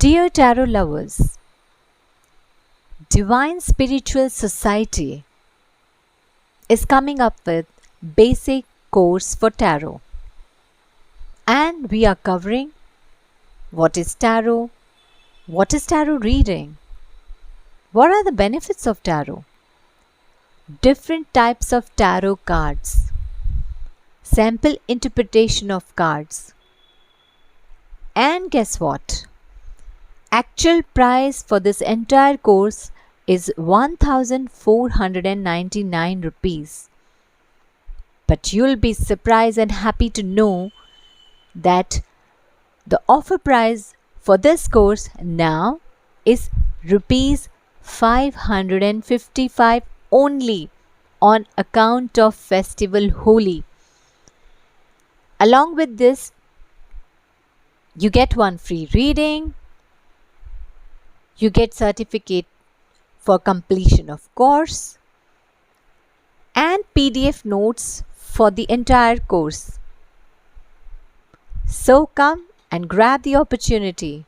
Dear tarot lovers, Divine Spiritual Society is coming up with basic course for tarot, and we are covering what is tarot, what is tarot reading, what are the benefits of tarot, different types of tarot cards, sample interpretation of cards, and guess what? Actual price for this entire course is 1499 rupees. But you'll be surprised and happy to know that the offer price for this course now is rupees 555 only on account of festival Holi. Along with this, you get one free reading, you get certificate for completion of course, and PDF notes for the entire course. So come and grab the opportunity.